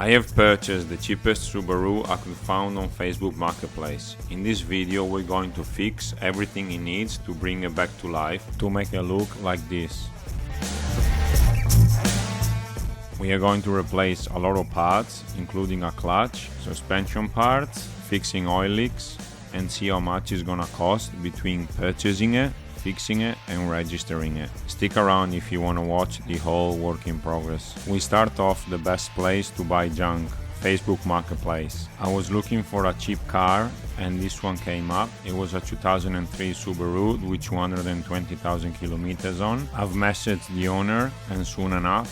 I have purchased the cheapest Subaru I could find on Facebook Marketplace. In this video we're going to fix everything it needs to bring it back to life to make it look like this. We are going to replace a lot of parts, including a clutch, suspension parts, fixing oil leaks, and see how much it's gonna cost between purchasing it, fixing it, and registering it. Stick around if you want to watch the whole work in progress. We start off the best place to buy junk, Facebook Marketplace. I was looking for a cheap car and this one came up. It was a 2003 Subaru with 220,000 kilometers on. I've messaged the owner and soon enough.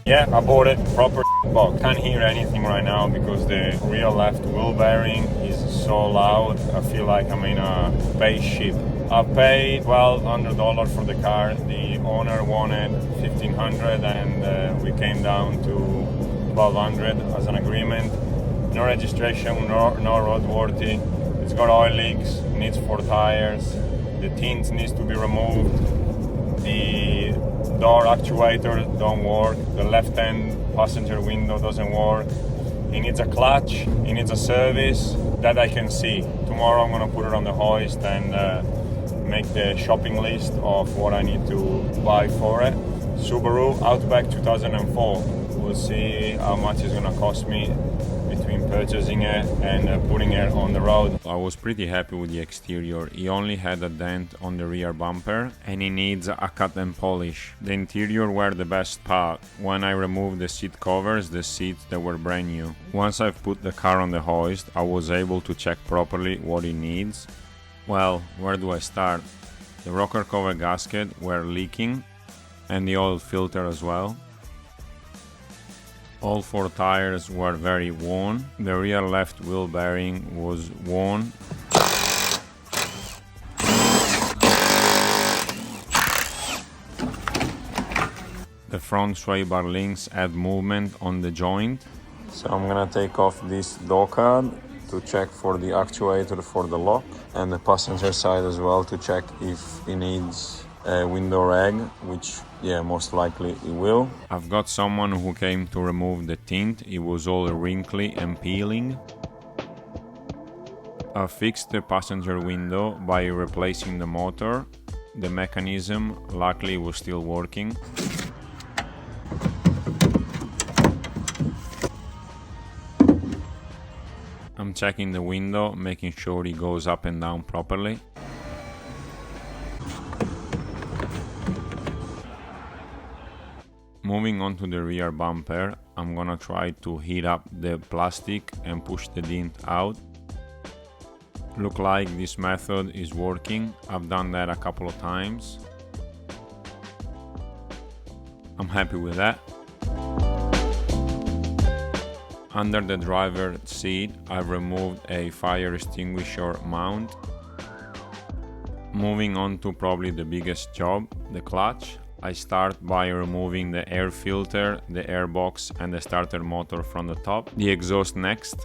Yeah, I bought it proper, but can't hear anything right now because the rear left wheel bearing is so loud. I feel like I'm in a spaceship. I paid $1,200 for the car. The owner wanted $1,500 and we came down to $1,200 as an agreement. No registration, no roadworthy. It's got oil leaks, needs 4 tires. The tint needs to be removed. The door actuator don't work. The left-hand passenger window doesn't work. It needs a clutch. It needs a service that I can see. Tomorrow I'm gonna put it on the hoist and make the shopping list of what I need to buy for it. Subaru Outback 2004. We'll see how much it's gonna cost me between purchasing it and putting it on the road. I was pretty happy with the exterior. It only had a dent on the rear bumper and it needs a cut and polish. The interior were the best part. When I removed the seat covers, the seats they were brand new. Once I've put the car on the hoist, I was able to check properly what it needs. Well, where do I start? The rocker cover gasket were leaking and the oil filter as well. All 4 tires were very worn. The rear left wheel bearing was worn. The front sway bar links add movement on the joint. So I'm gonna take off this door card to check for the actuator for the lock, and the passenger side as well to check if it needs a window rag, which most likely it will. I've got someone who came to remove the tint. It was all wrinkly and peeling. I fixed the passenger window by replacing the motor. The mechanism luckily was still working. I'm checking the window, making sure it goes up and down properly. Moving on to the rear bumper, I'm gonna try to heat up the plastic and push the dent out. Look like this method is working. I've done that a couple of times. I'm happy with that. Under the driver's seat, I've removed a fire extinguisher mount. Moving on to probably the biggest job, the clutch. I start by removing the air filter, the air box and the starter motor from the top. The exhaust next.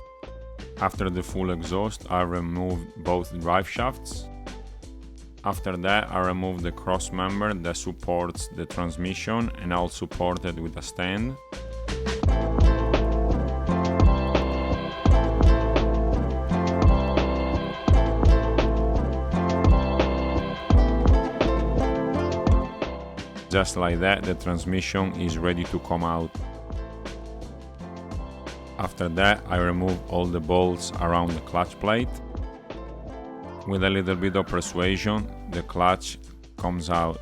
After the full exhaust, I removed both drive shafts. After that, I removed the cross member that supports the transmission and I'll support it with a stand. Just like that, the transmission is ready to come out. After that, I remove all the bolts around the clutch plate. With a little bit of persuasion, the clutch comes out.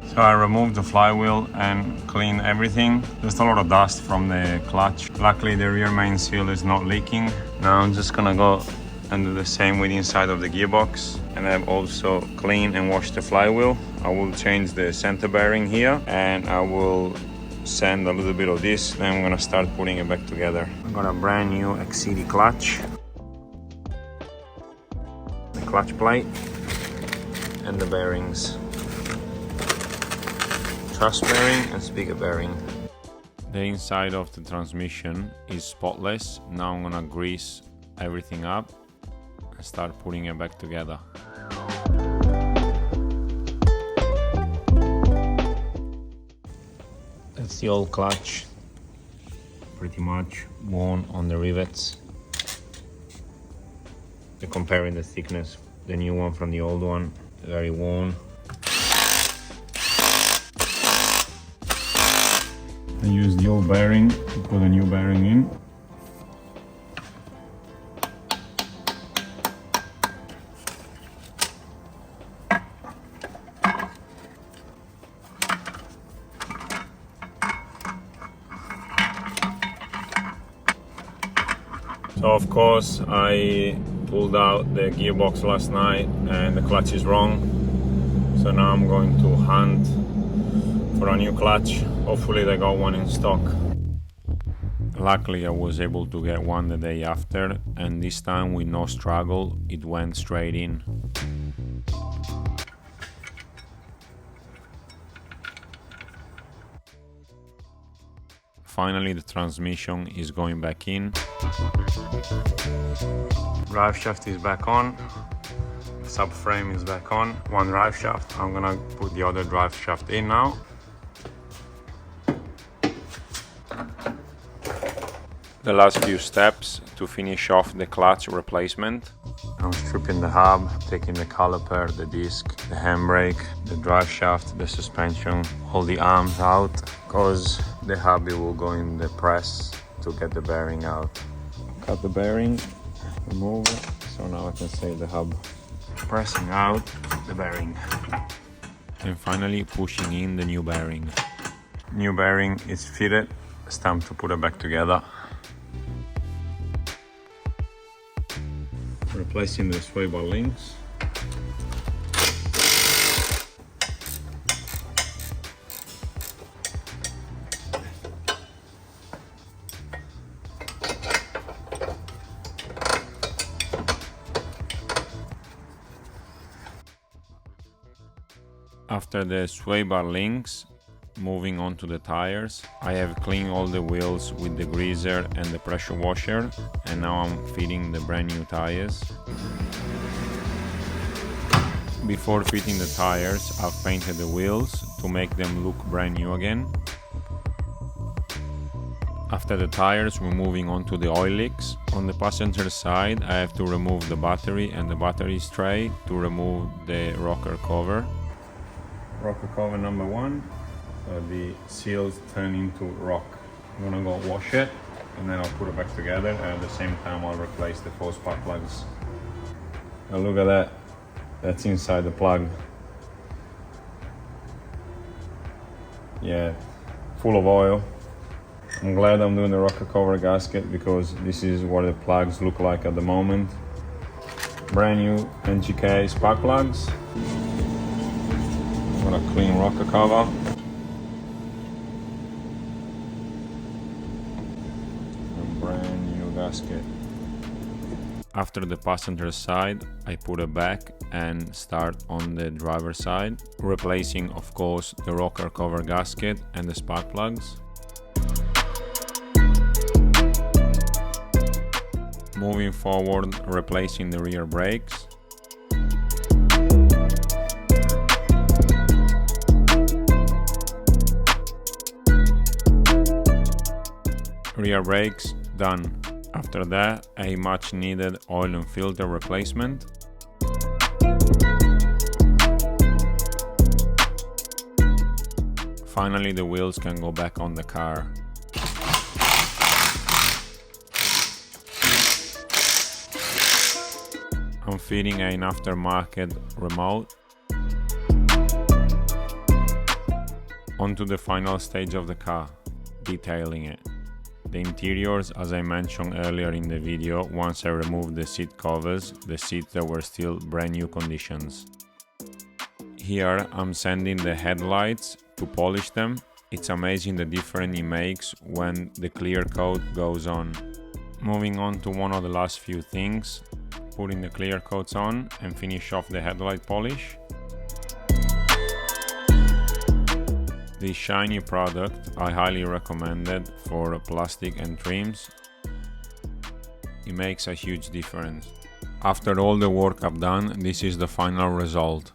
So I removed the flywheel and cleaned everything. There's a lot of dust from the clutch. Luckily, the rear main seal is not leaking. Now I'm just gonna go and do the same with the inside of the gearbox. And I've also cleaned and washed the flywheel. I will change the center bearing here and I will sand a little bit of this, then I'm gonna start putting it back together. I got a brand new XCD clutch, the clutch plate and the bearings, thrust bearing and speaker bearing. The inside of the transmission is spotless. Now I'm gonna grease everything up and start putting it back together. That's the old clutch. pretty much worn on the rivets. Comparing the thickness, the new one from the old one, very worn. I used the old bearing to put a new bearing in. So of course I pulled out the gearbox last night and the clutch is wrong. So now I'm going to hunt for a new clutch. Hopefully they got one in stock. Luckily I was able to get one the day after, and this time with no struggle it went straight in. Finally the transmission is going back in. Drive shaft is back on. Subframe is back on. One drive shaft. I'm gonna put the other drive shaft in now. The last few steps to finish off the clutch replacement. I'm stripping the hub, taking the caliper, the disc, the handbrake, the drive shaft, the suspension, all the arms out, because the hub will go in the press to get the bearing out. Cut the bearing, remove it, so now I can save the hub. Pressing out the bearing. And finally pushing in the new bearing. New bearing is fitted, it's time to put it back together. Replacing the sway bar links. After the sway bar links, moving on to the tires, I have cleaned all the wheels with the greaser and the pressure washer, and now I'm fitting the brand new tires. Before fitting the tires, I've painted the wheels to make them look brand new again. After the tires, we're moving on to the oil leaks. On the passenger side, I have to remove the battery and the battery tray to remove the rocker cover. Rocker cover number one. So the seals turn into rock. I'm gonna go wash it and then I'll put it back together, and at the same time I'll replace the 4 spark plugs. Now look at that, that's inside the plug. Yeah, full of oil. I'm glad I'm doing the rocker cover gasket because this is what the plugs look like at the moment. Brand new NGK spark plugs. I'm gonna clean rocker cover. Gasket. After the passenger side, I put it back and start on the driver side, replacing of course the rocker cover gasket and the spark plugs. Moving forward, replacing the rear brakes. Rear brakes done. After that, a much needed oil and filter replacement. Finally, the wheels can go back on the car. I'm fitting an aftermarket remote. Onto the final stage of the car, detailing it. The interiors, as I mentioned earlier in the video, once I removed the seat covers, the seats that were still brand new conditions. Here I'm sanding the headlights to polish them. It's amazing the difference it makes when the clear coat goes on. Moving on to one of the last few things, putting the clear coats on and finish off the headlight polish. This shiny product I highly recommend it for plastic and trims. It makes a huge difference. After all the work I've done, this is the final result.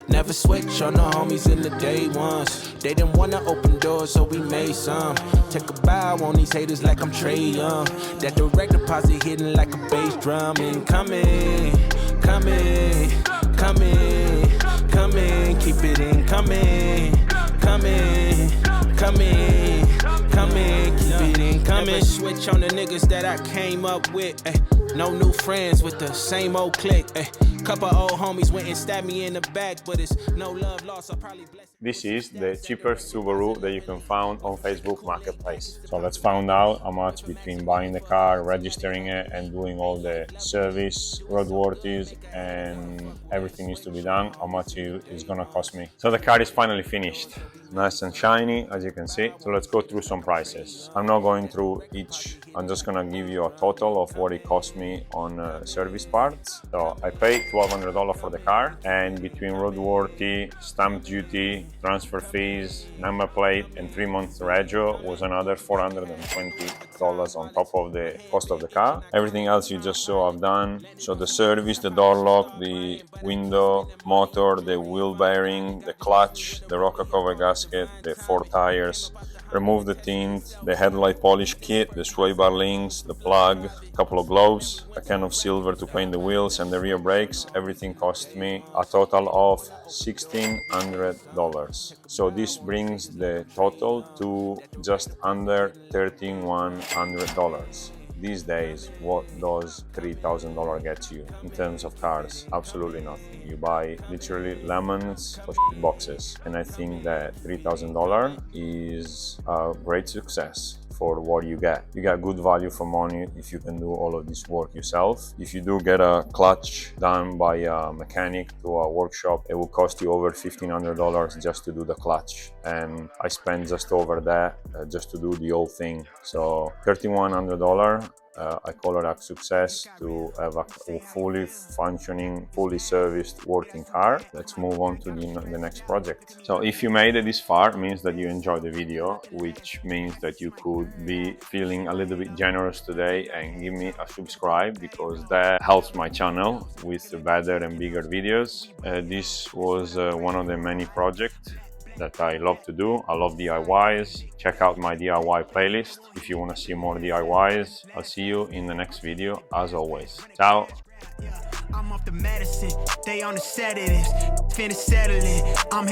Never switch on the homies in the day ones. They didn't wanna open doors, so we made some. Take a bow on these haters like I'm Trey Young. That direct deposit hitting like a bass drum. Incoming, coming, coming, coming. Keep it incoming, coming, coming, coming. Keep it incoming. Never switch on the niggas that I came up with. Ay. No new friends with the same old clique. Ay. Couple old homies went and stabbed me in the back, but it's no love lost. I'll probably bless. This is the cheapest Subaru that you can find on Facebook Marketplace. So let's find out how much between buying the car, registering it, and doing all the service, roadworthies, and everything needs to be done, how much it's gonna cost me. So the car is finally finished. Nice and shiny, as you can see. So let's go through some prices. I'm not going through each. I'm just gonna give you a total of what it cost me on service parts. So I paid $1,200 for the car, and between roadworthy, stamp duty, transfer fees, number plate, and 3 months regio was another $420 on top of the cost of the car. Everything else you just saw I've done. So the service, the door lock, the window, motor, the wheel bearing, the clutch, the rocker cover gasket, the 4 tires, remove the tint, the headlight polish kit, the sway bar links, the plug, a couple of gloves, a can of silver to paint the wheels and the rear brakes. Everything cost me a total of $1,600. So this brings the total to just under $1,300. These days, what does $3,000 get you in terms of cars? Absolutely nothing. You buy literally lemons or boxes. And I think that $3,000 is a great success for what you get. You get good value for money if you can do all of this work yourself. If you do get a clutch done by a mechanic to a workshop, it will cost you over $1,500 just to do the clutch. And I spent just over that just to do the whole thing. So $3,100. I call it a success to have a fully functioning, fully serviced working car. Let's move on to the next project. So if you made it this far, it means that you enjoyed the video, which means that you could be feeling a little bit generous today and give me a subscribe, because that helps my channel with better and bigger videos. This was one of the many projects that I love to do. I love DIYs. Check out my DIY playlist if you want to see more DIYs. I'll see you in the next video as always. Ciao. I'm off the medicine, they on the set of this, finna settle it. I'm here.